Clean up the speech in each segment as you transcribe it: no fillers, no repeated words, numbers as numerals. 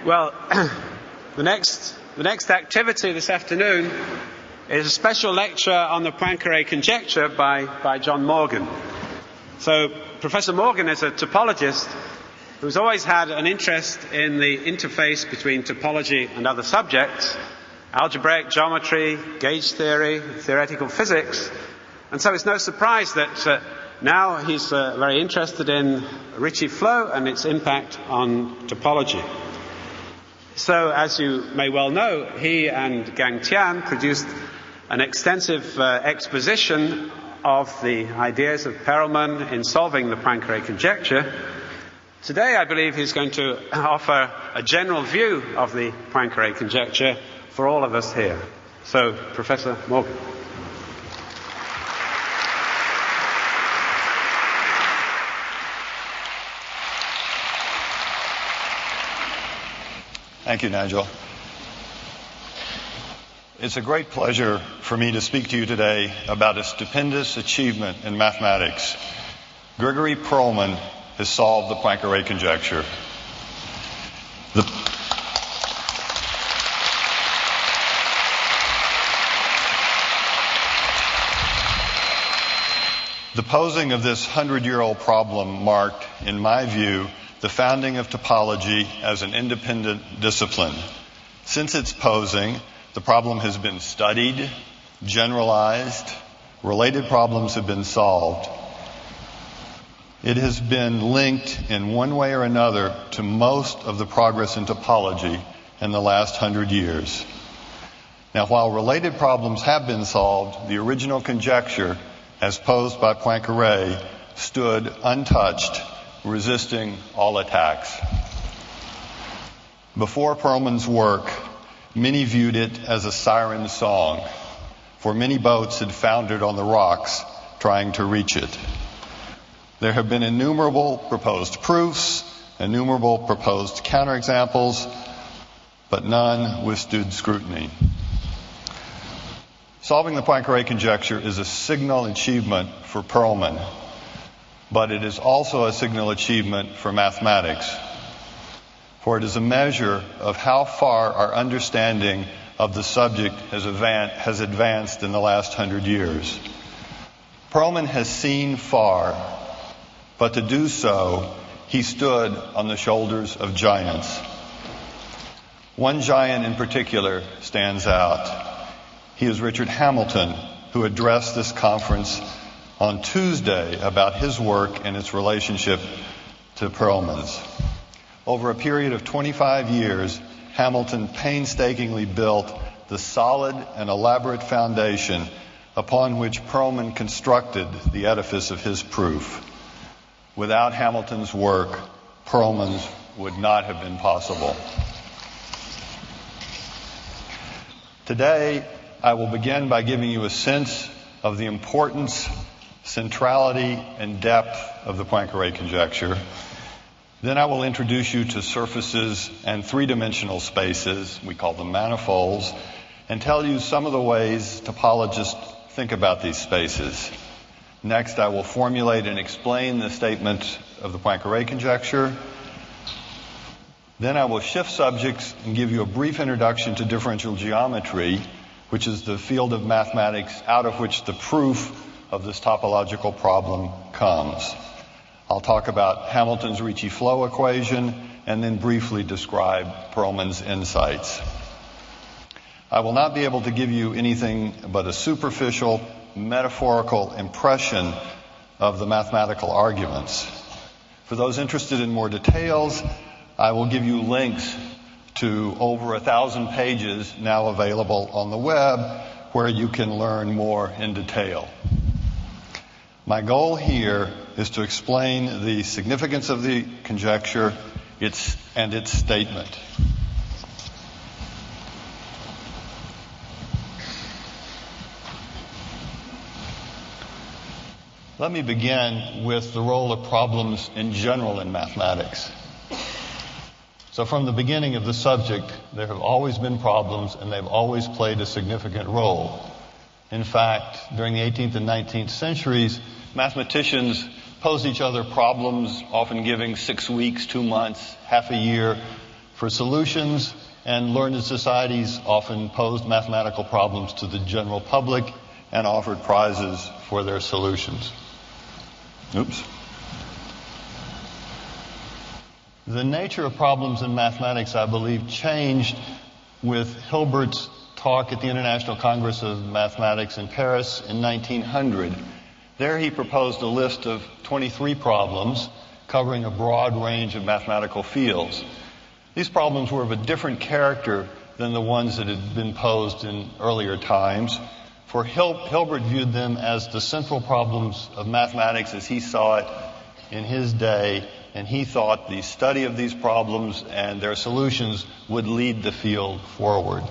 Well, the next activity this afternoon is a special lecture on the Poincaré Conjecture by John Morgan. So Professor Morgan is a topologist who's always had an interest in the interface between topology and other subjects, algebraic geometry, gauge theory, theoretical physics, and so it's no surprise that now he's very interested in Ricci flow and its impact on topology. So, as you may well know, he and Gang Tian produced an extensive exposition of the ideas of Perelman in solving the Poincaré conjecture. Today, I believe he's going to offer a general view of the Poincaré conjecture for all of us here. So, Professor Morgan. Thank you, Nigel. It's a great pleasure for me to speak to you today about a stupendous achievement in mathematics. Grigori Perelman has solved the Poincaré conjecture. The posing of this 100-year-old problem marked, in my view, the founding of topology as an independent discipline. Since its posing, the problem has been studied, generalized, related problems have been solved. It has been linked in one way or another to most of the progress in topology in the last 100 years. Now, while related problems have been solved, the original conjecture, as posed by Poincaré, stood untouched, resisting all attacks. Before Perelman's work, many viewed it as a siren song, for many boats had foundered on the rocks trying to reach it. There have been innumerable proposed proofs, innumerable proposed counterexamples, but none withstood scrutiny. Solving the Poincaré conjecture is a signal achievement for Perelman, but it is also a signal achievement for mathematics, for it is a measure of how far our understanding of the subject has advanced in the last 100 years. Perelman has seen far, but to do so, he stood on the shoulders of giants. One giant in particular stands out. He is Richard Hamilton, who addressed this conference on Tuesday about his work and its relationship to Perelman's. Over a period of 25 years, Hamilton painstakingly built the solid and elaborate foundation upon which Perelman constructed the edifice of his proof. Without Hamilton's work, Perelman's would not have been possible. Today, I will begin by giving you a sense of the importance, centrality, and depth of the Poincaré conjecture. Then I will introduce you to surfaces and three-dimensional spaces, we call them manifolds, and tell you some of the ways topologists think about these spaces. Next, I will formulate and explain the statement of the Poincaré conjecture. Then I will shift subjects and give you a brief introduction to differential geometry, which is the field of mathematics out of which the proof of this topological problem comes. I'll talk about Hamilton's Ricci flow equation and then briefly describe Perelman's insights. I will not be able to give you anything but a superficial, metaphorical impression of the mathematical arguments. For those interested in more details, I will give you links to over 1,000 pages now available on the web where you can learn more in detail. My goal here is to explain the significance of the conjecture and its statement. Let me begin with the role of problems in general in mathematics. So from the beginning of the subject, there have always been problems, and they've always played a significant role. In fact, during the 18th and 19th centuries, mathematicians posed each other problems, often giving 6 weeks, 2 months, half a year for solutions, and learned societies often posed mathematical problems to the general public and offered prizes for their solutions. Oops. The nature of problems in mathematics, I believe, changed with Hilbert's talk at the International Congress of Mathematics in Paris in 1900. There he proposed a list of 23 problems covering a broad range of mathematical fields. These problems were of a different character than the ones that had been posed in earlier times, for Hilbert viewed them as the central problems of mathematics as he saw it in his day, and he thought the study of these problems and their solutions would lead the field forward.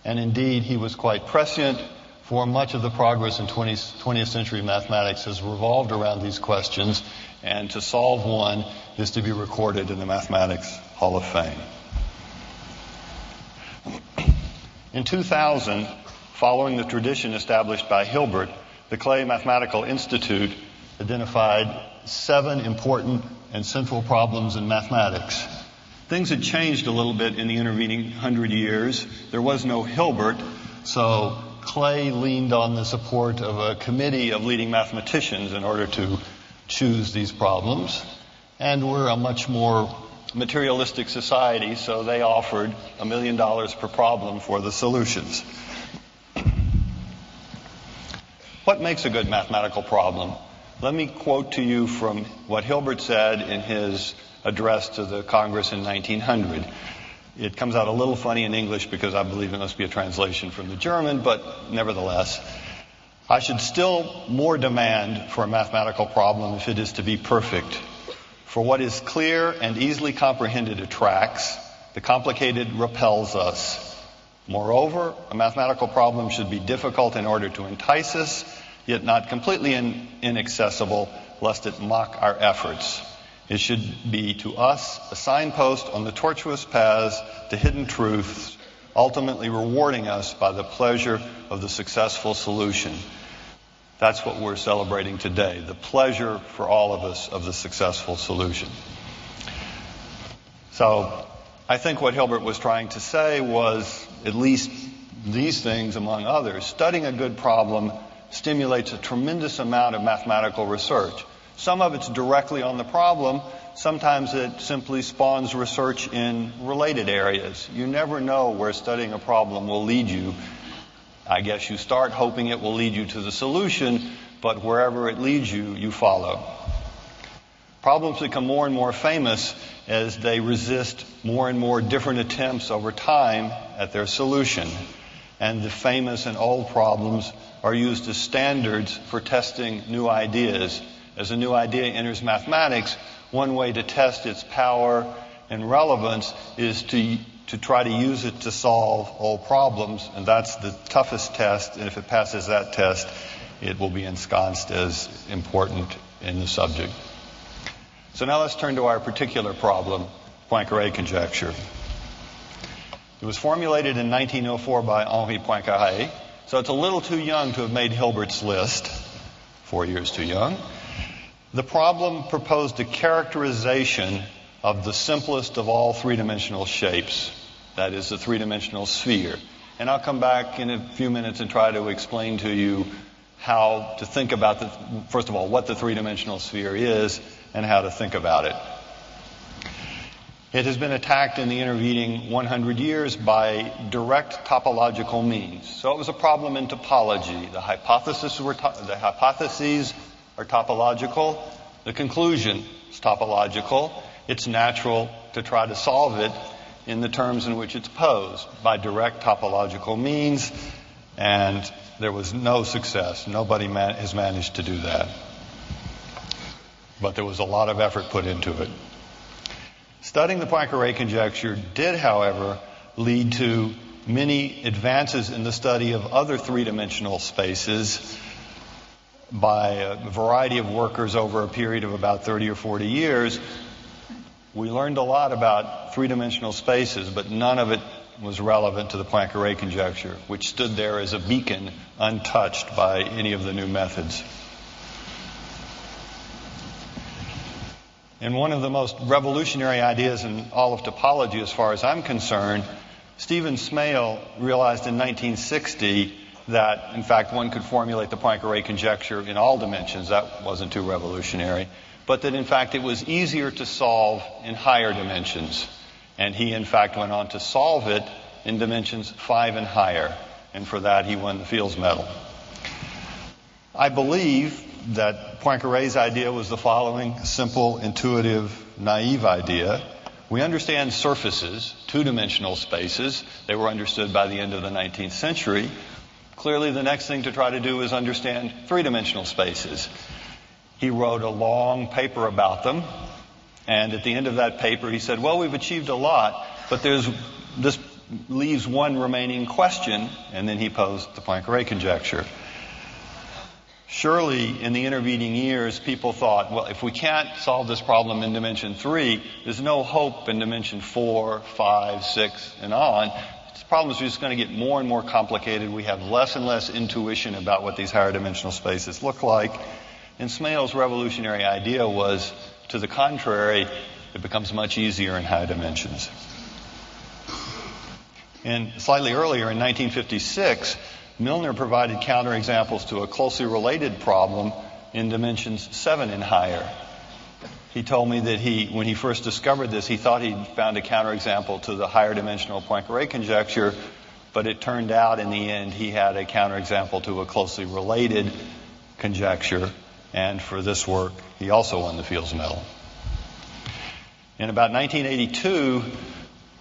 And indeed, he was quite prescient, for much of the progress in 20th century mathematics has revolved around these questions, and to solve one is to be recorded in the Mathematics Hall of Fame. In 2000, following the tradition established by Hilbert, the Clay Mathematical Institute identified 7 important and central problems in mathematics. Things had changed a little bit in the intervening 100 years. There was no Hilbert, so Clay leaned on the support of a committee of leading mathematicians in order to choose these problems. And we're a much more materialistic society, so they offered $1 million per problem for the solutions. What makes a good mathematical problem? Let me quote to you from what Hilbert said in his address to the Congress in 1900. It comes out a little funny in English because I believe it must be a translation from the German, but nevertheless, I should still more demand for a mathematical problem if it is to be perfect. For what is clear and easily comprehended attracts, the complicated repels us. Moreover, a mathematical problem should be difficult in order to entice us, yet not completely inaccessible, lest it mock our efforts. It should be to us a signpost on the tortuous paths to hidden truths, ultimately rewarding us by the pleasure of the successful solution. That's what we're celebrating today, the pleasure for all of us of the successful solution. So I think what Hilbert was trying to say was at least these things, among others. Studying a good problem stimulates a tremendous amount of mathematical research. Some of it's directly on the problem. Sometimes it simply spawns research in related areas. You never know where studying a problem will lead you. I guess you start hoping it will lead you to the solution, but wherever it leads you, you follow. Problems become more and more famous as they resist more and more different attempts over time at their solution. And the famous and old problems are used as standards for testing new ideas. As a new idea enters mathematics, one way to test its power and relevance is to try to use it to solve old problems, and that's the toughest test, and if it passes that test, it will be ensconced as important in the subject. So now let's turn to our particular problem, Poincaré Conjecture. It was formulated in 1904 by Henri Poincaré, so it's a little too young to have made Hilbert's list, 4 years too young. The problem proposed a characterization of the simplest of all three-dimensional shapes, that is, the three-dimensional sphere. And I'll come back in a few minutes and try to explain to you how to think about, first of all, what the three-dimensional sphere is and how to think about it. It has been attacked in the intervening 100 years by direct topological means. So it was a problem in topology. The hypotheses are topological. The conclusion is topological. It's natural to try to solve it in the terms in which it's posed by direct topological means, and there was no success. Nobody has managed to do that. But there was a lot of effort put into it. Studying the Poincaré conjecture did, however, lead to many advances in the study of other three-dimensional spaces by a variety of workers over a period of about 30 or 40 years. We learned a lot about three-dimensional spaces, but none of it was relevant to the Poincaré conjecture, which stood there as a beacon untouched by any of the new methods. And one of the most revolutionary ideas in all of topology, as far as I'm concerned, Stephen Smale realized in 1960 that, in fact, one could formulate the Poincaré conjecture in all dimensions. That wasn't too revolutionary. But that, in fact, it was easier to solve in higher dimensions. And he, in fact, went on to solve it in dimensions 5 and higher. And for that, he won the Fields Medal. I believe that Poincaré's idea was the following simple, intuitive, naive idea. We understand surfaces, two-dimensional spaces. They were understood by the end of the 19th century. Clearly, the next thing to try to do is understand three-dimensional spaces. He wrote a long paper about them, and at the end of that paper, he said, well, we've achieved a lot, but this leaves one remaining question, and then he posed the Poincaré conjecture. Surely, in the intervening years, people thought, well, if we can't solve this problem in dimension 3, there's no hope in dimension 4, 5, 6, and on. This problem is just going to get more and more complicated. We have less and less intuition about what these higher dimensional spaces look like. And Smale's revolutionary idea was, to the contrary, it becomes much easier in high dimensions. And slightly earlier, in 1956, Milner provided counterexamples to a closely related problem in dimensions 7 and higher. He told me that when he first discovered this, he thought he'd found a counterexample to the higher dimensional Poincaré conjecture, but it turned out in the end he had a counterexample to a closely related conjecture, and for this work he also won the Fields Medal. In about 1982,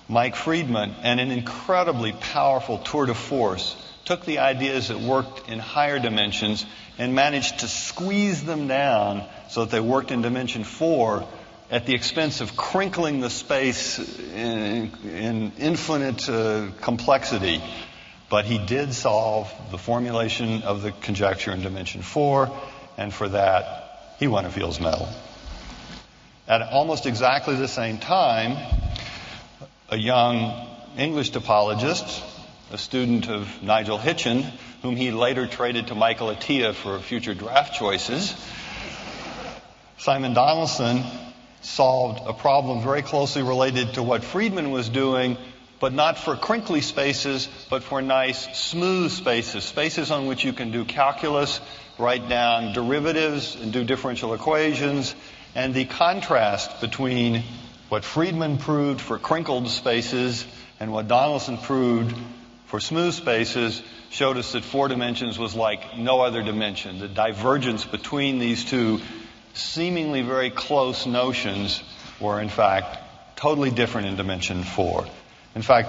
Mike Friedman, and an incredibly powerful tour de force, took the ideas that worked in higher dimensions and managed to squeeze them down so that they worked in dimension 4 at the expense of crinkling the space in infinite complexity. But he did solve the formulation of the conjecture in dimension 4, and for that, he won a Fields Medal. At almost exactly the same time, a young English topologist, a student of Nigel Hitchen, whom he later traded to Michael Atiyah for future draft choices, Simon Donaldson solved a problem very closely related to what Friedman was doing, but not for crinkly spaces, but for nice, smooth spaces, spaces on which you can do calculus, write down derivatives, and do differential equations. And the contrast between what Friedman proved for crinkled spaces and what Donaldson proved for smooth spaces showed us that 4 dimensions was like no other dimension. The divergence between these two seemingly very close notions were, in fact, totally different in dimension 4. In fact,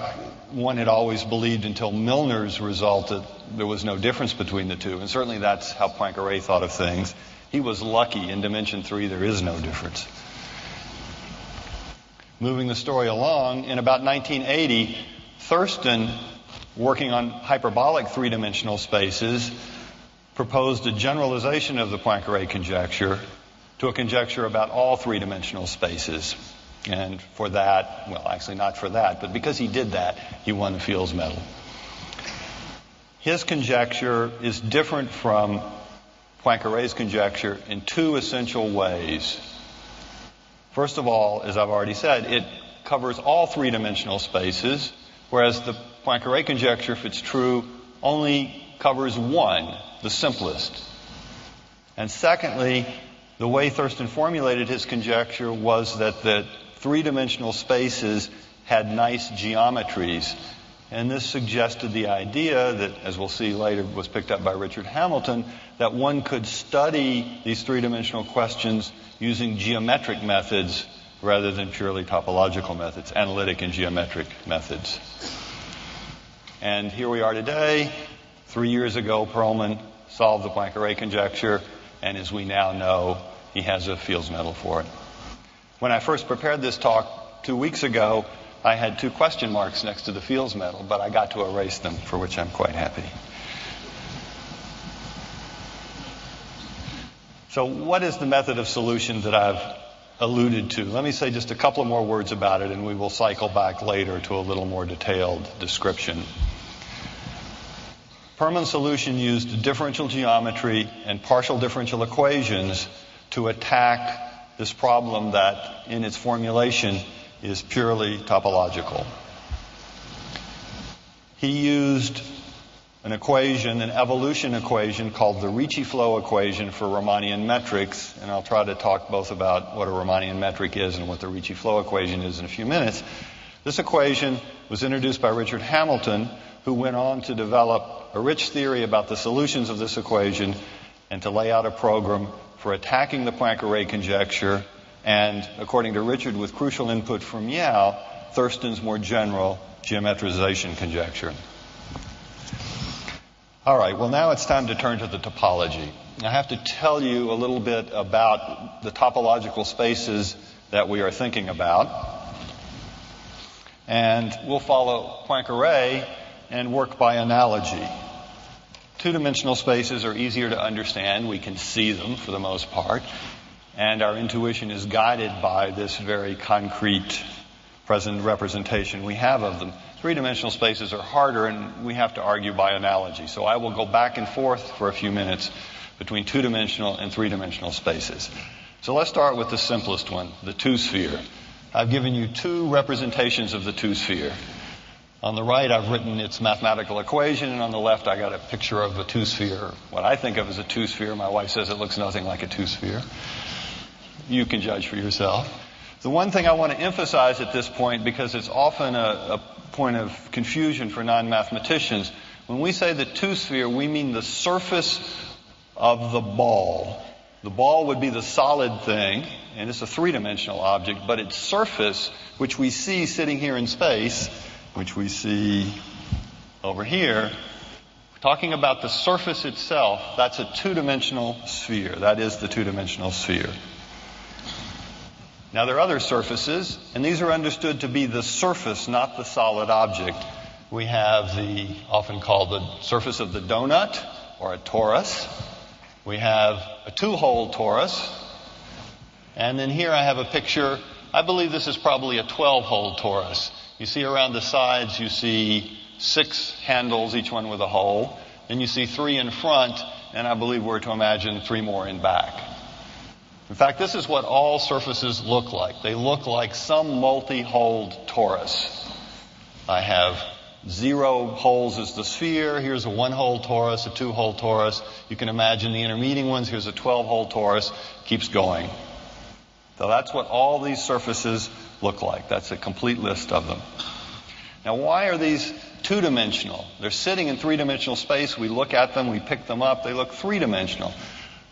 one had always believed until Milner's result that there was no difference between the two, and certainly that's how Poincaré thought of things. He was lucky. In dimension 3, there is no difference. Moving the story along, in about 1980, Thurston, working on hyperbolic three-dimensional spaces, proposed a generalization of the Poincaré conjecture to a conjecture about all three-dimensional spaces. And for that, well, actually not for that, but because he did that, he won the Fields Medal. His conjecture is different from Poincaré's conjecture in 2 essential ways. First of all, as I've already said, it covers all three-dimensional spaces, whereas the Poincaré conjecture, if it's true, only covers one, the simplest. And secondly, the way Thurston formulated his conjecture was that the three-dimensional spaces had nice geometries. And this suggested the idea that, as we'll see later, was picked up by Richard Hamilton, that one could study these three-dimensional questions using geometric methods rather than purely topological methods, analytic and geometric methods. And here we are today. 3 years ago, Perlman solved the Poincaré conjecture, and as we now know, he has a Fields Medal for it. When I first prepared this talk 2 weeks ago, I had 2 question marks next to the Fields Medal, but I got to erase them, for which I'm quite happy. So what is the method of solution that I've alluded to? Let me say just a couple more words about it, and we will cycle back later to a little more detailed description. Perlman's solution used differential geometry and partial differential equations to attack this problem that in its formulation is purely topological. He used an equation, an evolution equation called the Ricci flow equation for Romanian metrics, and I'll try to talk both about what a Romanian metric is and what the Ricci flow equation is in a few minutes. This equation was introduced by Richard Hamilton, who went on to develop a rich theory about the solutions of this equation and to lay out a program for attacking the Poincaré conjecture and, according to Richard, with crucial input from Yao, Thurston's more general geometrization conjecture. All right, well, now it's time to turn to the topology. I have to tell you a little bit about the topological spaces that we are thinking about. And we'll follow Poincaré and work by analogy. Two-dimensional spaces are easier to understand. We can see them for the most part. And our intuition is guided by this very concrete present representation we have of them. Three-dimensional spaces are harder, and we have to argue by analogy. So I will go back and forth for a few minutes between two-dimensional and three-dimensional spaces. So let's start with the simplest one, the two-sphere. I've given you two representations of the two-sphere. On the right, I've written its mathematical equation, and on the left, I got a picture of a two-sphere. What I think of as a two-sphere, my wife says it looks nothing like a two-sphere. You can judge for yourself. The one thing I want to emphasize at this point, because it's often a point of confusion for non-mathematicians, when we say the two-sphere, we mean the surface of the ball. The ball would be the solid thing, and it's a three-dimensional object, but its surface, which we see sitting here in space, which we see over here, talking about the surface itself, that's a two-dimensional sphere. That is the two-dimensional sphere. Now, there are other surfaces, and these are understood to be the surface, not the solid object. We have the often called the surface of the donut, or a torus. We have a two-hole torus. And then here I have a picture. I believe this is probably a 12-hole torus. You see around the sides, you see 6 handles, each one with a hole. Then you see 3 in front, and I believe we're to imagine 3 more in back. In fact, this is what all surfaces look like. They look like some multi-holed torus. I have 0 holes as the sphere. Here's a 1-hole torus, a 2-hole torus. You can imagine the intermediate ones. Here's a 12-hole torus. Keeps going. So that's what all these surfaces look like. That's a complete list of them. Now, why are these two-dimensional? They're sitting in three-dimensional space. We look at them. We pick them up. They look three-dimensional.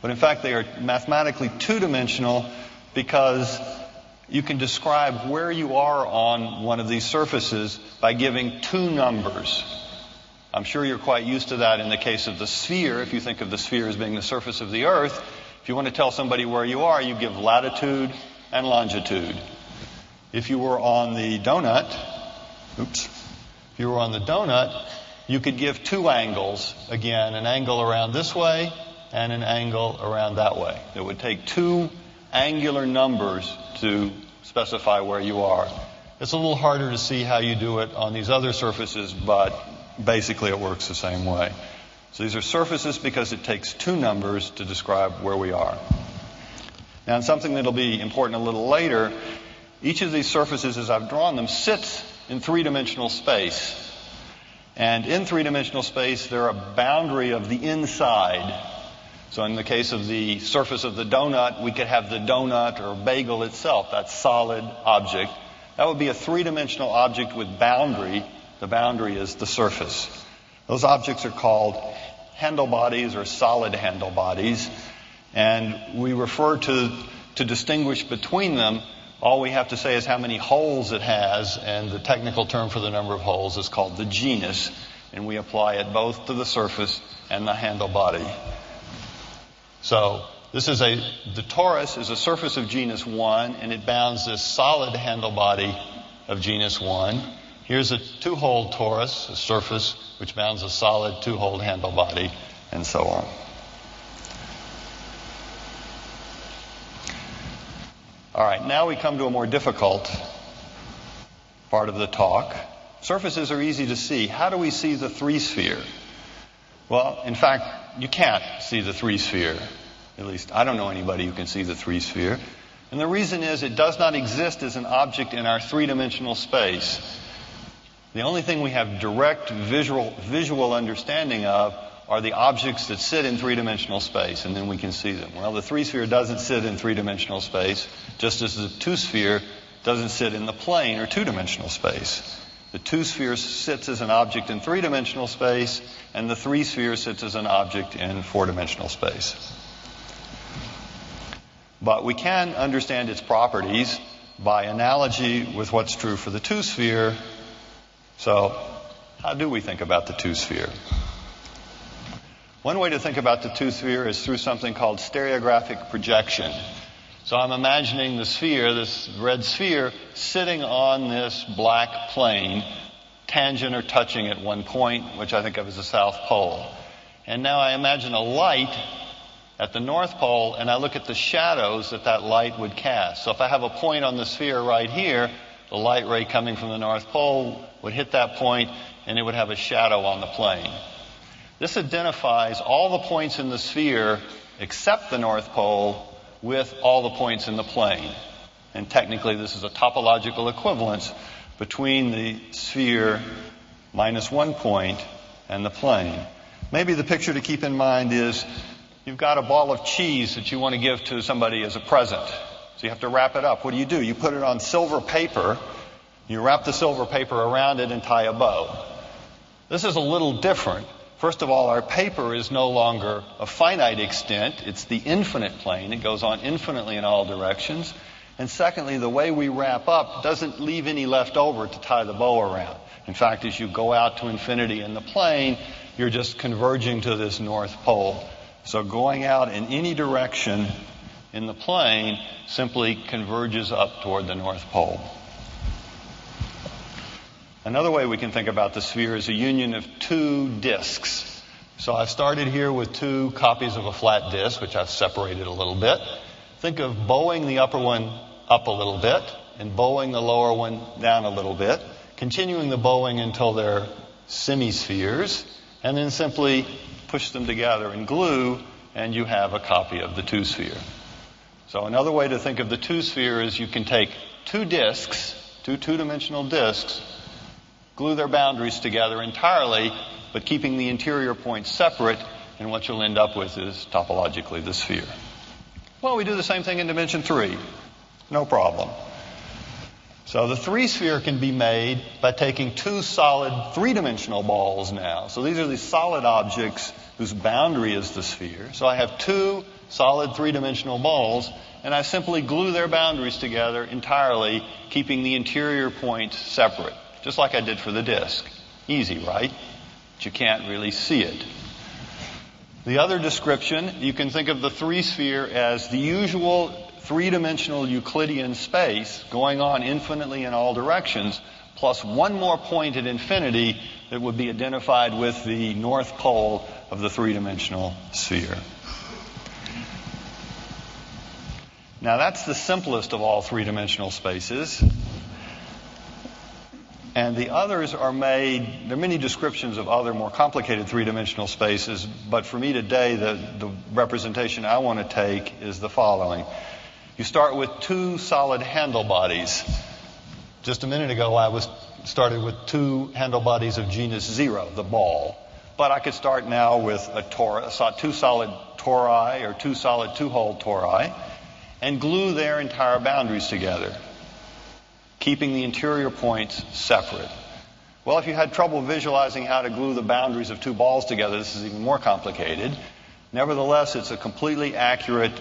But in fact, they are mathematically two-dimensional because you can describe where you are on one of these surfaces by giving 2 numbers. I'm sure you're quite used to that in the case of the sphere. If you think of the sphere as being the surface of the Earth, if you want to tell somebody where you are, you give latitude and longitude. If you were on the donut, you could give 2 angles. Again, an angle around this way and an angle around that way. It would take 2 angular numbers to specify where you are. It's a little harder to see how you do it on these other surfaces, but basically it works the same way. So these are surfaces because it takes 2 numbers to describe where we are. Now, and something that'll be important a little later, each of these surfaces, as I've drawn them, sits in three-dimensional space. And in three-dimensional space, they're a boundary of the inside. So in the case of the surface of the donut, we could have the donut or bagel itself, that solid object. That would be a three-dimensional object with boundary. The boundary is the surface. Those objects are called handle bodies or solid handle bodies. And we refer to distinguish between them, all we have to say is how many holes it has, and the technical term for the number of holes is called the genus, and we apply it both to the surface and the handle body. So this is the torus is a surface of genus 1, and it bounds this solid handle body of genus 1. Here's a 2-hole torus, a surface which bounds a solid 2-hole handle body, and so on. All right, now we come to a more difficult part of the talk. Surfaces are easy to see. How do we see the 3-sphere? Well, in fact, you can't see the 3-sphere. At least I don't know anybody who can see the 3-sphere. And the reason is it does not exist as an object in our three-dimensional space. The only thing we have direct visual understanding of are the objects that sit in three-dimensional space, and then we can see them. Well, the three-sphere doesn't sit in three-dimensional space, just as the two-sphere doesn't sit in the plane or two-dimensional space. The two-sphere sits as an object in three-dimensional space, and the three-sphere sits as an object in four-dimensional space. But we can understand its properties by analogy with what's true for the two-sphere. So, how do we think about the two-sphere? One way to think about the two-sphere is through something called stereographic projection. So I'm imagining the sphere, this red sphere, sitting on this black plane, tangent or touching at one point, which I think of as the South Pole. And now I imagine a light at the North Pole, and I look at the shadows that that light would cast. So if I have a point on the sphere right here, the light ray coming from the North Pole would hit that point, and it would have a shadow on the plane. This identifies all the points in the sphere except the North Pole with all the points in the plane. And technically this is a topological equivalence between the sphere minus 1 point and the plane. Maybe the picture to keep in mind is you've got a ball of cheese that you want to give to somebody as a present. So you have to wrap it up. What do? You put it on silver paper. You wrap the silver paper around it and tie a bow. This is a little different. First of all, our paper is no longer a finite extent. It's the infinite plane. It goes on infinitely in all directions. And secondly, the way we wrap up doesn't leave any left over to tie the bow around. In fact, as you go out to infinity in the plane, you're just converging to this North Pole. So going out in any direction in the plane simply converges up toward the North Pole. Another way we can think about the sphere is a union of two disks. So I've started here with two copies of a flat disk, which I've separated a little bit. Think of bowing the upper one up a little bit and bowing the lower one down a little bit, continuing the bowing until they're semispheres, and then simply push them together in glue, and you have a copy of the two-sphere. So another way to think of the two-sphere is you can take two disks, two two-dimensional disks, glue their boundaries together entirely, but keeping the interior points separate, and what you'll end up with is topologically the sphere. Well, we do the same thing in dimension 3. No problem. So the three-sphere can be made by taking two solid three-dimensional balls now. So these are the solid objects whose boundary is the sphere. So I have two solid three-dimensional balls, and I simply glue their boundaries together entirely, keeping the interior points separate, just like I did for the disk. Easy, right? But you can't really see it. The other description, you can think of the three-sphere as the usual three-dimensional Euclidean space going on infinitely in all directions, plus one more point at infinity that would be identified with the North Pole of the three-dimensional sphere. Now that's the simplest of all three-dimensional spaces. And the others are made, there are many descriptions of other more complicated three-dimensional spaces, but for me today, the representation I want to take is the following. You start with two solid handle bodies. Just a minute ago, I started with two handle bodies of genus 0, the ball. But I could start now with two solid tori, or two solid two-hole tori, and glue their entire boundaries together, keeping the interior points separate. Well, if you had trouble visualizing how to glue the boundaries of two balls together, this is even more complicated. Nevertheless, it's a completely accurate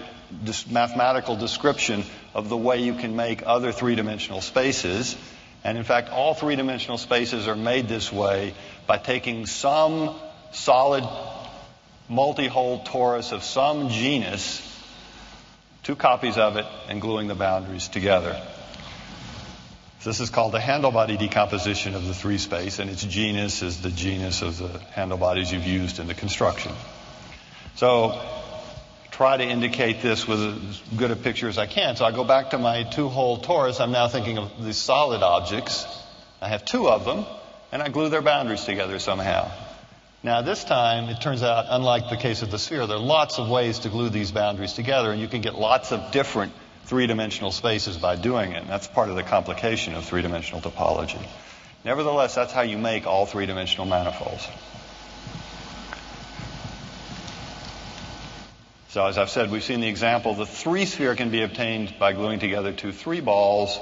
mathematical description of the way you can make other three-dimensional spaces. And in fact, all three-dimensional spaces are made this way by taking some solid multi-hole torus of some genus, two copies of it, and gluing the boundaries together. This is called the handle body decomposition of the three space, and its genus is the genus of the handle bodies you've used in the construction. So try to indicate this with as good a picture as I can. So I go back to my two-hole torus. I'm now thinking of these solid objects. I have two of them, and I glue their boundaries together somehow. Now this time, it turns out, unlike the case of the sphere, there are lots of ways to glue these boundaries together, and you can get lots of different three-dimensional spaces by doing it. And that's part of the complication of three-dimensional topology. Nevertheless, that's how you make all three-dimensional manifolds. So as I've said, we've seen the example. The three-sphere can be obtained by gluing together two three balls.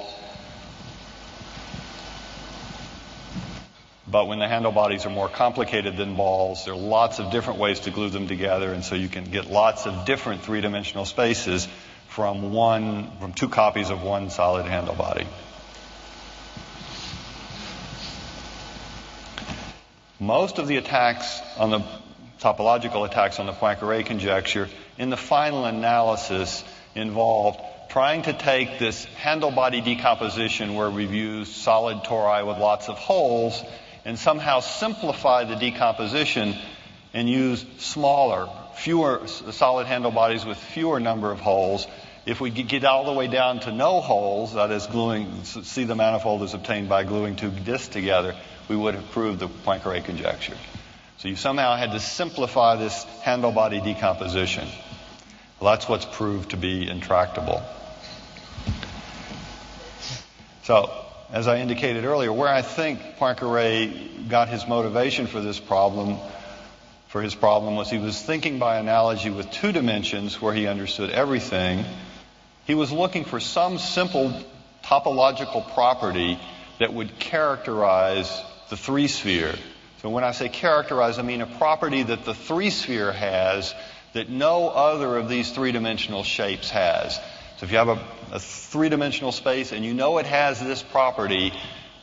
But when the handle bodies are more complicated than balls, there are lots of different ways to glue them together, and so you can get lots of different three-dimensional spaces from two copies of one solid handle body. Most of the topological attacks on the Poincaré conjecture in the final analysis involved trying to take this handle body decomposition where we've used solid tori with lots of holes and somehow simplify the decomposition and use fewer solid handle bodies with fewer number of holes. If we get all the way down to no holes, that is see the manifold is obtained by gluing two disks together, we would have proved the Poincaré conjecture. So you somehow had to simplify this handle body decomposition. Well, that's what's proved to be intractable. So, as I indicated earlier, where I think Poincaré got his motivation for his problem was he was thinking by analogy with two dimensions where he understood everything. He was looking for some simple topological property that would characterize the three-sphere. So when I say characterize, I mean a property that the three-sphere has that no other of these three-dimensional shapes has. So if you have a three-dimensional space and you know it has this property,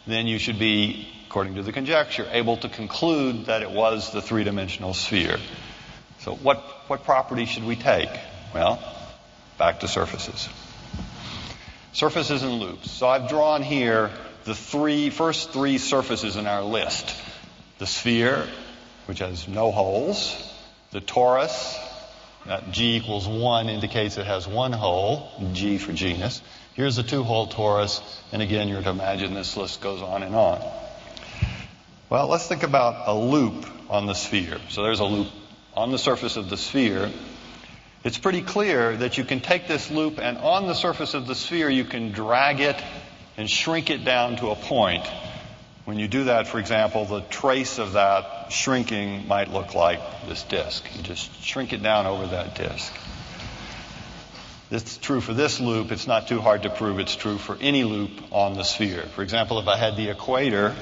then you should be, according to the conjecture, able to conclude that it was the three-dimensional sphere. So what property should we take? Well, back to surfaces. Surfaces and loops. So I've drawn here the first three surfaces in our list. The sphere, which has no holes. The torus, that G equals 1 indicates it has one hole, G for genus. Here's the two-hole torus, and again, you're to imagine this list goes on and on. Well, let's think about a loop on the sphere. So there's a loop on the surface of the sphere. It's pretty clear that you can take this loop, and on the surface of the sphere, you can drag it and shrink it down to a point. When you do that, for example, the trace of that shrinking might look like this disk. You just shrink it down over that disk. This is true for this loop. It's not too hard to prove it's true for any loop on the sphere. For example, if I had the equator,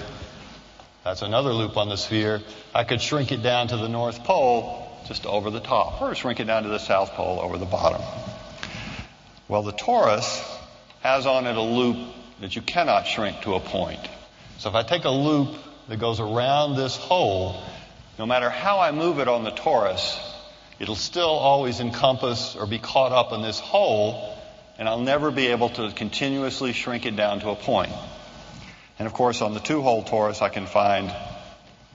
that's another loop on the sphere, I could shrink it down to the North Pole just over the top, or shrink it down to the South Pole over the bottom. Well, the torus has on it a loop that you cannot shrink to a point. So if I take a loop that goes around this hole, no matter how I move it on the torus, it'll still always encompass or be caught up in this hole, and I'll never be able to continuously shrink it down to a point. And of course, on the two-hole torus, I can find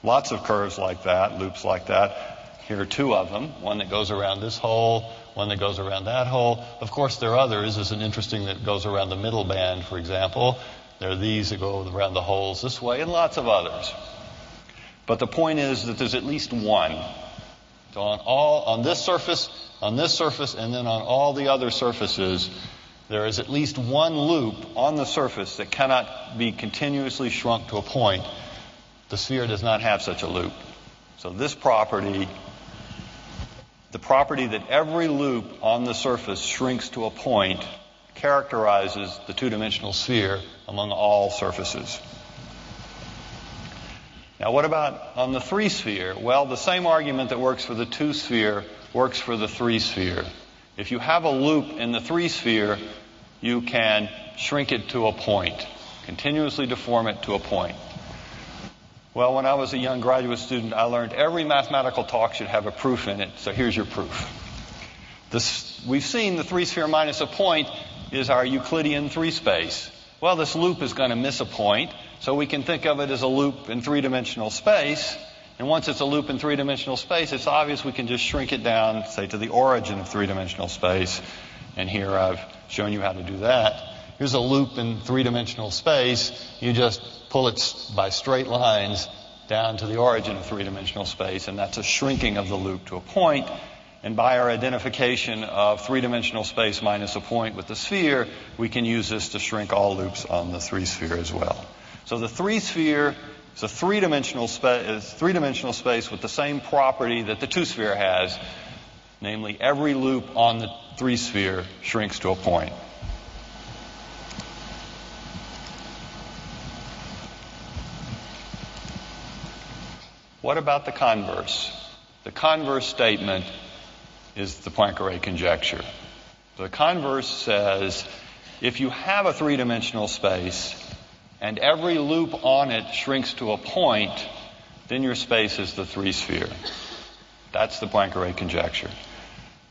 lots of curves like that, loops like that. Here are two of them, one that goes around this hole, one that goes around that hole. Of course, there are others. There's an interesting that goes around the middle band, for example. There are these that go around the holes this way, and lots of others. But the point is that there's at least one. So on this surface, and then on all the other surfaces, there is at least one loop on the surface that cannot be continuously shrunk to a point. The sphere does not have such a loop. So this property, the property that every loop on the surface shrinks to a point, characterizes the two-dimensional sphere among all surfaces. Now, what about on the three-sphere? Well, the same argument that works for the two-sphere works for the three-sphere. If you have a loop in the three-sphere, you can shrink it to a point, continuously deform it to a point. Well, when I was a young graduate student, I learned every mathematical talk should have a proof in it, so here's your proof. We've seen the three-sphere minus a point is our Euclidean three-space. Well, this loop is going to miss a point, so we can think of it as a loop in three-dimensional space. And once it's a loop in three-dimensional space, it's obvious we can just shrink it down, say, to the origin of three-dimensional space. And here I've shown you how to do that. Here's a loop in three-dimensional space. You just pull it by straight lines down to the origin of three-dimensional space, and that's a shrinking of the loop to a point. And by our identification of three-dimensional space minus a point with the sphere, we can use this to shrink all loops on the three-sphere as well. So the three-sphere is a three-dimensional space with the same property that the two-sphere has, namely every loop on the three-sphere shrinks to a point. What about the converse? The converse statement is the Poincaré conjecture. The converse says if you have a three-dimensional space and every loop on it shrinks to a point, then your space is the three-sphere. That's the Poincaré conjecture.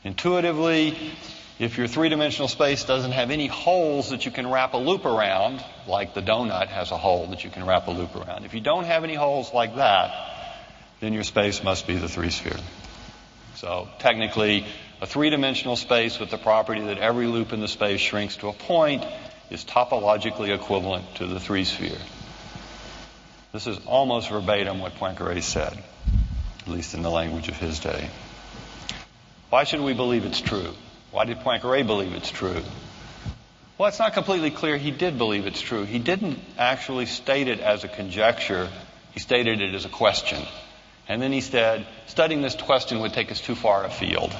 Intuitively, if your three-dimensional space doesn't have any holes that you can wrap a loop around, like the donut has a hole that you can wrap a loop around, if you don't have any holes like that, then your space must be the three-sphere. So technically, a three-dimensional space with the property that every loop in the space shrinks to a point is topologically equivalent to the three-sphere. This is almost verbatim what Poincaré said, at least in the language of his day. Why should we believe it's true? Why did Poincaré believe it's true? Well, it's not completely clear he did believe it's true. He didn't actually state it as a conjecture. He stated it as a question. And then he said, studying this question would take us too far afield.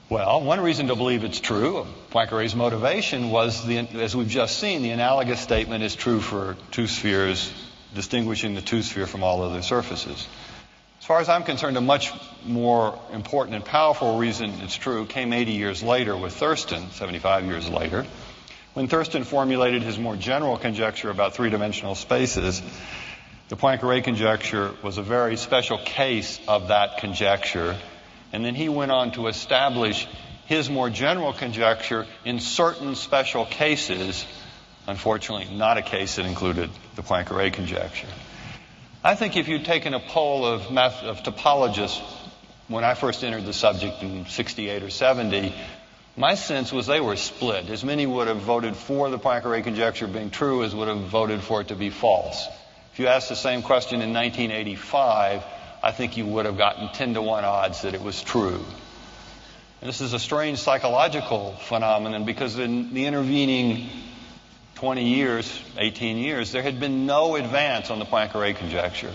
Well, one reason to believe it's true, Poincaré's motivation was, as we've just seen, the analogous statement is true for two spheres, distinguishing the two-sphere from all other surfaces. As far as I'm concerned, a much more important and powerful reason it's true came 80 years later with Thurston, 75 years later. When Thurston formulated his more general conjecture about three-dimensional spaces, the Poincaré conjecture was a very special case of that conjecture. And then he went on to establish his more general conjecture in certain special cases, unfortunately not a case that included the Poincaré conjecture. I think if you'd taken a poll of topologists when I first entered the subject in 68 or 70, my sense was they were split. As many would have voted for the Poincaré conjecture being true as would have voted for it to be false. If you asked the same question in 1985, I think you would have gotten 10-to-1 odds that it was true. And this is a strange psychological phenomenon because in the intervening 20 years, 18 years, there had been no advance on the Poincaré conjecture.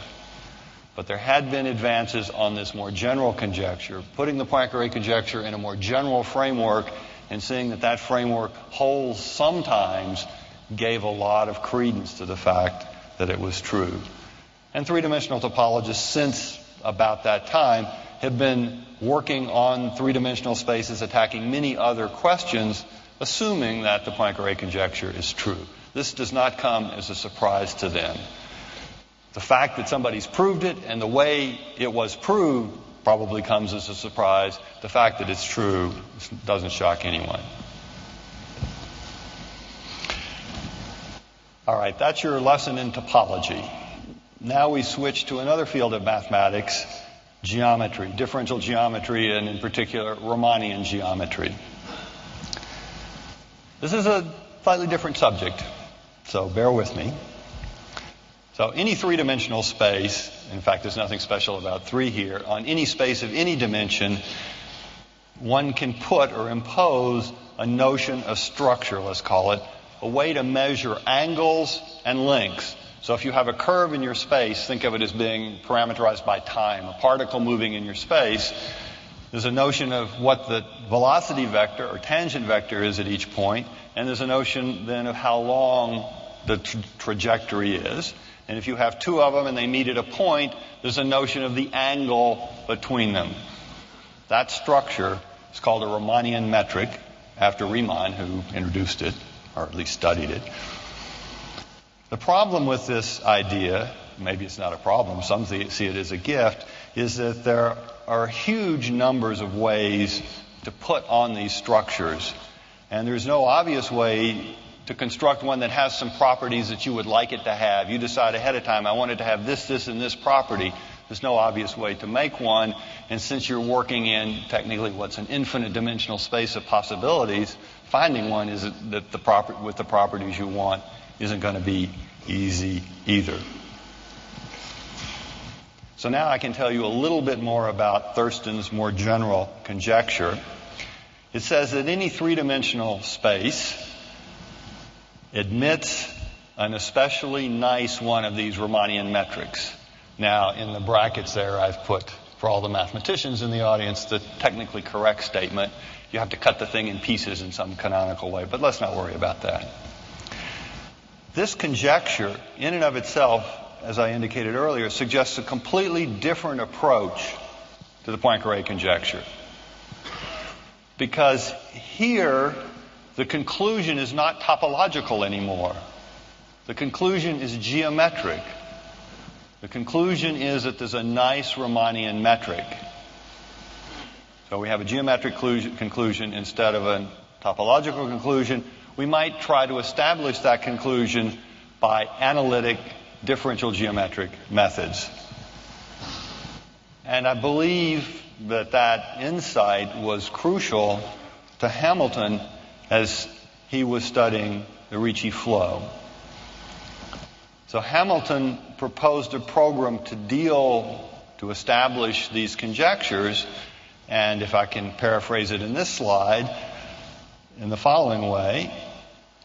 But there had been advances on this more general conjecture, putting the Poincaré conjecture in a more general framework and seeing that that framework holds sometimes gave a lot of credence to the fact that it was true. And three-dimensional topologists since about that time have been working on three-dimensional spaces, attacking many other questions, assuming that the Poincaré conjecture is true. This does not come as a surprise to them. The fact that somebody's proved it and the way it was proved probably comes as a surprise. The fact that it's true doesn't shock anyone. All right, that's your lesson in topology. Now we switch to another field of mathematics, geometry, differential geometry, and in particular, Romanian geometry. This is a slightly different subject, so bear with me. So any three-dimensional space, in fact, there's nothing special about three here, on any space of any dimension, one can put or impose a notion of structure, let's call it, a way to measure angles and lengths. So if you have a curve in your space, think of it as being parameterized by time, a particle moving in your space. There's a notion of what the velocity vector or tangent vector is at each point, and there's a notion then of how long the trajectory is. And if you have two of them and they meet at a point, there's a notion of the angle between them. That structure is called a Romanian metric, after Riemann, who introduced it, or at least studied it. The problem with this idea, maybe it's not a problem, some see it as a gift, is that there are huge numbers of ways to put on these structures. And there's no obvious way to construct one that has some properties that you would like it to have. You decide ahead of time, I want it to have this, this, and this property. There's no obvious way to make one. And since you're working in technically what's an infinite dimensional space of possibilities, finding one is that with the properties you want isn't going to be easy either. So now I can tell you a little bit more about Thurston's more general conjecture. It says that any three-dimensional space admits an especially nice one of these Romanian metrics. Now, in the brackets there, I've put, for all the mathematicians in the audience, the technically correct statement. You have to cut the thing in pieces in some canonical way, but let's not worry about that. This conjecture, in and of itself, as I indicated earlier, suggests a completely different approach to the Poincaré conjecture. Because here, the conclusion is not topological anymore. The conclusion is geometric. The conclusion is that there's a nice Romanian metric. So we have a geometric conclusion instead of a topological conclusion. We might try to establish that conclusion by analytic differential geometric methods. And I believe that that insight was crucial to Hamilton as he was studying the Ricci flow. So Hamilton proposed a program to establish these conjectures, and if I can paraphrase it in this slide, in the following way,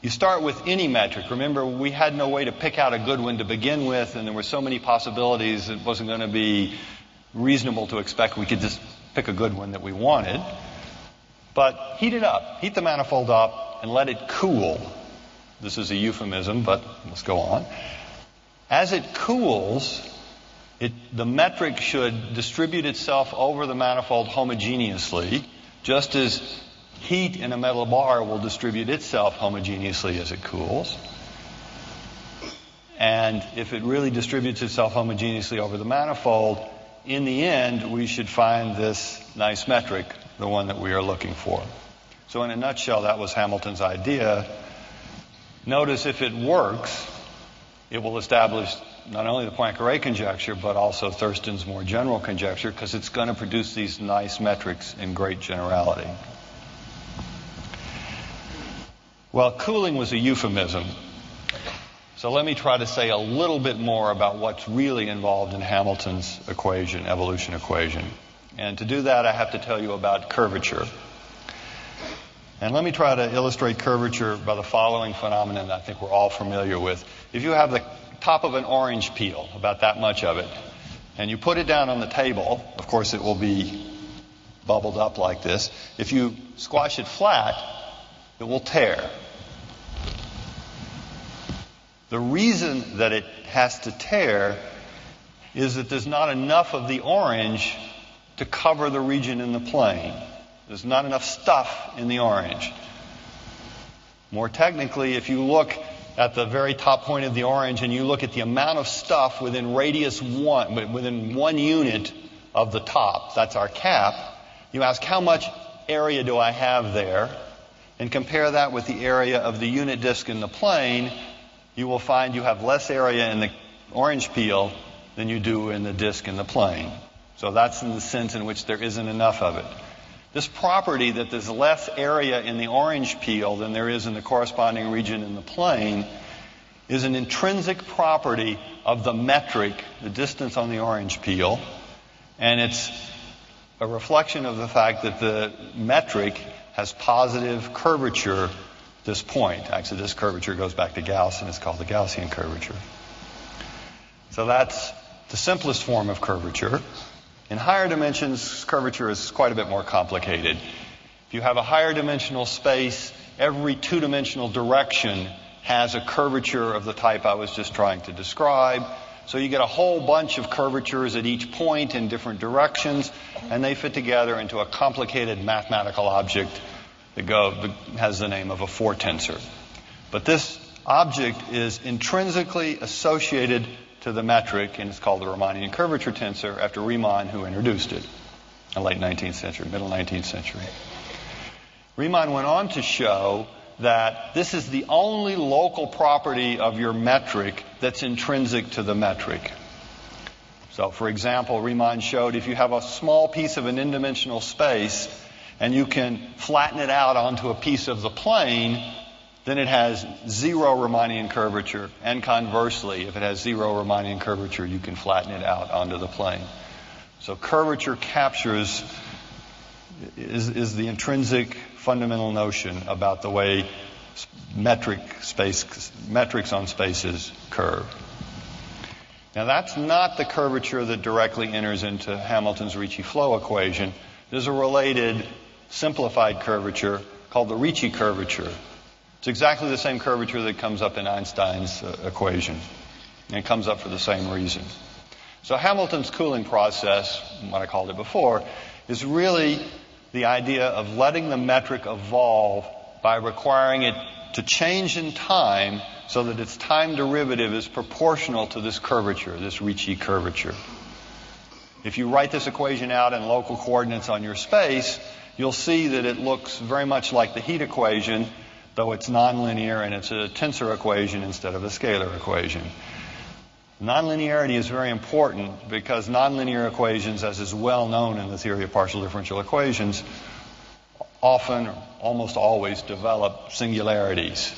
you start with any metric. Remember, we had no way to pick out a good one to begin with, and there were so many possibilities, it wasn't going to be reasonable to expect we could just pick a good one that we wanted. But heat it up, heat the manifold up, and let it cool. This is a euphemism, but let's go on. As it cools, the metric should distribute itself over the manifold homogeneously, just as heat in a metal bar will distribute itself homogeneously as it cools. And if it really distributes itself homogeneously over the manifold, in the end, we should find this nice metric, the one that we are looking for. So in a nutshell, that was Hamilton's idea. Notice if it works, it will establish not only the Poincaré conjecture, but also Thurston's more general conjecture, because it's going to produce these nice metrics in great generality. Well, cooling was a euphemism. So let me try to say a little bit more about what's really involved in Hamilton's equation, evolution equation. And to do that, I have to tell you about curvature. And let me try to illustrate curvature by the following phenomenon that I think we're all familiar with. If you have the top of an orange peel, about that much of it, and you put it down on the table, of course it will be bubbled up like this. If you squash it flat, it will tear. The reason that it has to tear is that there's not enough of the orange to cover the region in the plane. There's not enough stuff in the orange. More technically, if you look at the very top point of the orange and you look at the amount of stuff within within 1 unit of the top, that's our cap, you ask how much area do I have there, and compare that with the area of the unit disk in the plane, you will find you have less area in the orange peel than you do in the disk in the plane. So that's in the sense in which there isn't enough of it. This property that there's less area in the orange peel than there is in the corresponding region in the plane is an intrinsic property of the metric, the distance on the orange peel, and it's a reflection of the fact that the metric has positive curvature at this point. Actually, this curvature goes back to Gauss, and it's called the Gaussian curvature. So that's the simplest form of curvature. In higher dimensions, curvature is quite a bit more complicated. If you have a higher dimensional space, every two-dimensional direction has a curvature of the type I was just trying to describe. So you get a whole bunch of curvatures at each point in different directions, and they fit together into a complicated mathematical object that has the name of a four-tensor. But this object is intrinsically associated to the metric, and it's called the Romanian curvature tensor after Riemann, who introduced it in the late 19th century, middle 19th century. Riemann went on to show that this is the only local property of your metric that's intrinsic to the metric. So, for example, Riemann showed if you have a small piece of an n-dimensional space and you can flatten it out onto a piece of the plane, then it has zero Romanian curvature, and conversely, if it has zero Romanian curvature, you can flatten it out onto the plane. So curvature captures is the intrinsic fundamental notion about the way metrics on spaces curve. Now that's not the curvature that directly enters into Hamilton's Ricci flow equation. There's a related simplified curvature called the Ricci curvature. It's exactly the same curvature that comes up in Einstein's equation. And it comes up for the same reason. So Hamilton's cooling process, what I called it before, is really the idea of letting the metric evolve by requiring it to change in time so that its time derivative is proportional to this curvature, this Ricci curvature. If you write this equation out in local coordinates on your space, you'll see that it looks very much like the heat equation, though it's nonlinear and it's a tensor equation instead of a scalar equation. Nonlinearity is very important because nonlinear equations, as is well known in the theory of partial differential equations, often, almost always, develop singularities.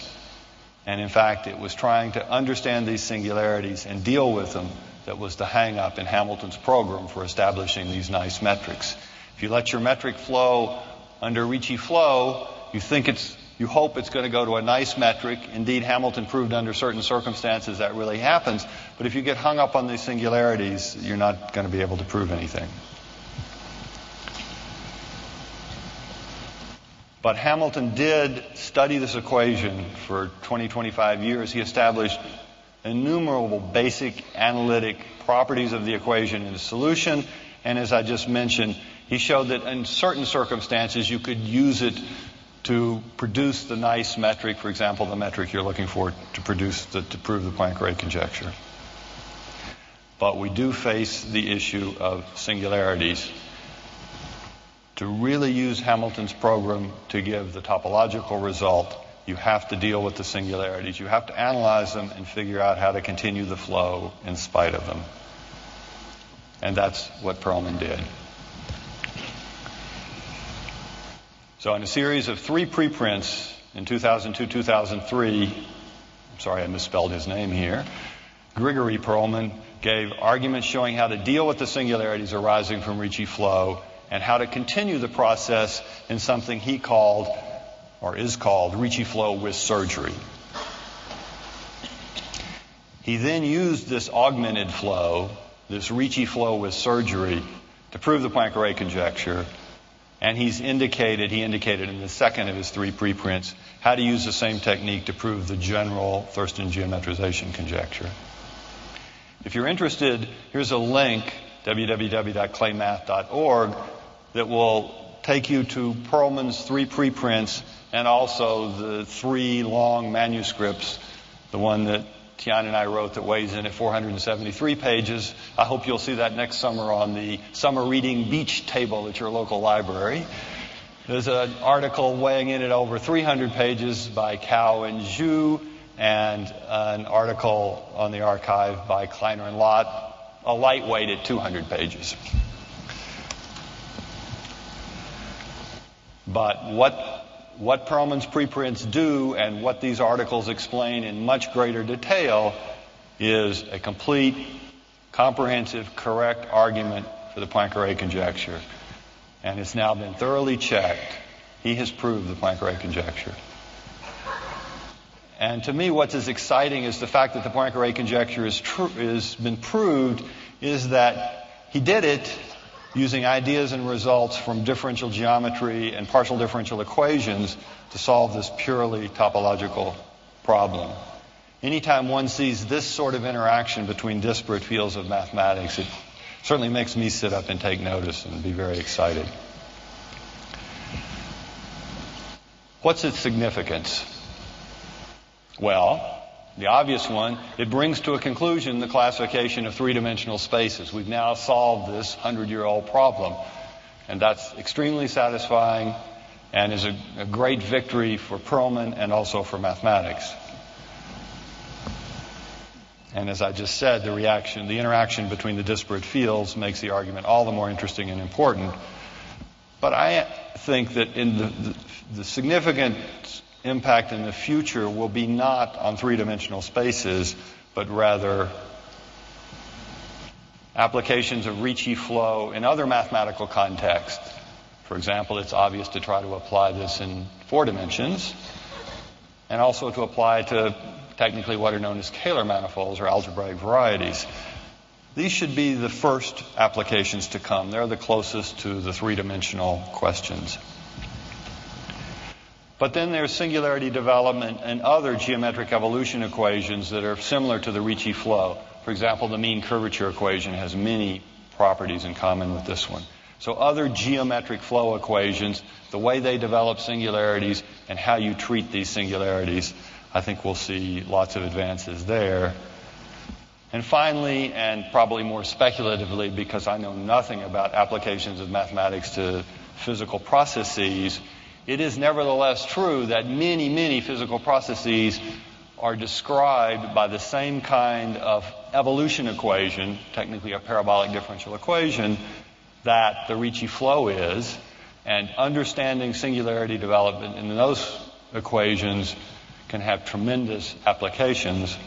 And in fact, it was trying to understand these singularities and deal with them that was the hang-up in Hamilton's program for establishing these nice metrics. If you let your metric flow under Ricci flow, you hope it's going to go to a nice metric. Indeed, Hamilton proved under certain circumstances that really happens. But if you get hung up on these singularities, you're not going to be able to prove anything. But Hamilton did study this equation for 20, 25 years. He established innumerable basic analytic properties of the equation in the solution. And as I just mentioned, he showed that in certain circumstances you could use it to produce the nice metric, for example, the metric you're looking for to prove the Poincaré conjecture. But we do face the issue of singularities. To really use Hamilton's program to give the topological result, you have to deal with the singularities. You have to analyze them and figure out how to continue the flow in spite of them. And that's what Perlman did. So in a series of 3 preprints in 2002-2003, I'm sorry I misspelled his name here, Grigory Perlman gave arguments showing how to deal with the singularities arising from Ricci flow and how to continue the process in something he called, or is called, Ricci flow with surgery. He then used this augmented flow, this Ricci flow with surgery, to prove the Poincaré conjecture. And he indicated in the second of his 3 preprints how to use the same technique to prove the general Thurston geometrization conjecture. If you're interested, here's a link, www.claymath.org, that will take you to Perlman's 3 preprints and also the 3 long manuscripts, the one that Tian and I wrote that weighs in at 473 pages. I hope you'll see that next summer on the summer reading beach table at your local library. There's an article weighing in at over 300 pages by Cao and Zhu, and an article on the archive by Kleiner and Lott, a lightweight at 200 pages. But what Perlman's preprints do and what these articles explain in much greater detail is a complete, comprehensive, correct argument for the Poincaré conjecture. And it's now been thoroughly checked. He has proved the Poincaré conjecture. And to me, what's as exciting as the fact that the Poincaré conjecture has been proved is that he did it using ideas and results from differential geometry and partial differential equations to solve this purely topological problem. Anytime one sees this sort of interaction between disparate fields of mathematics, it certainly makes me sit up and take notice and be very excited. What's its significance? Well, the obvious one, it brings to a conclusion the classification of 3-dimensional spaces. We've now solved this 100-year-old problem. And that's extremely satisfying and is a great victory for Perlman and also for mathematics. And as I just said, the interaction between the disparate fields makes the argument all the more interesting and important. But I think that in the significant impact in the future will be not on three-dimensional spaces, but rather applications of Ricci flow in other mathematical contexts. For example, it's obvious to try to apply this in 4 dimensions, and also to apply to technically what are known as Kähler manifolds or algebraic varieties. These should be the first applications to come. They're the closest to the three-dimensional questions. But then there's singularity development and other geometric evolution equations that are similar to the Ricci flow. For example, the mean curvature equation has many properties in common with this one. So other geometric flow equations, the way they develop singularities and how you treat these singularities, I think we'll see lots of advances there. And finally, and probably more speculatively, because I know nothing about applications of mathematics to physical processes, it is nevertheless true that many, many physical processes are described by the same kind of evolution equation, technically a parabolic differential equation, that the Ricci flow is, and understanding singularity development in those equations can have tremendous applications.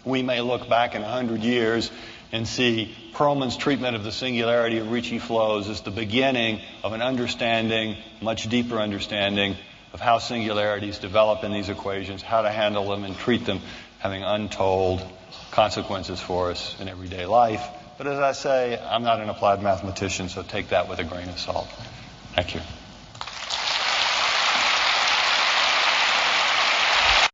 We may look back in 100 years and see Perlman's treatment of the singularity of Ricci flows as the beginning of an understanding, much deeper understanding, of how singularities develop in these equations, how to handle them and treat them, having untold consequences for us in everyday life. But as I say, I'm not an applied mathematician, so take that with a grain of salt. Thank you.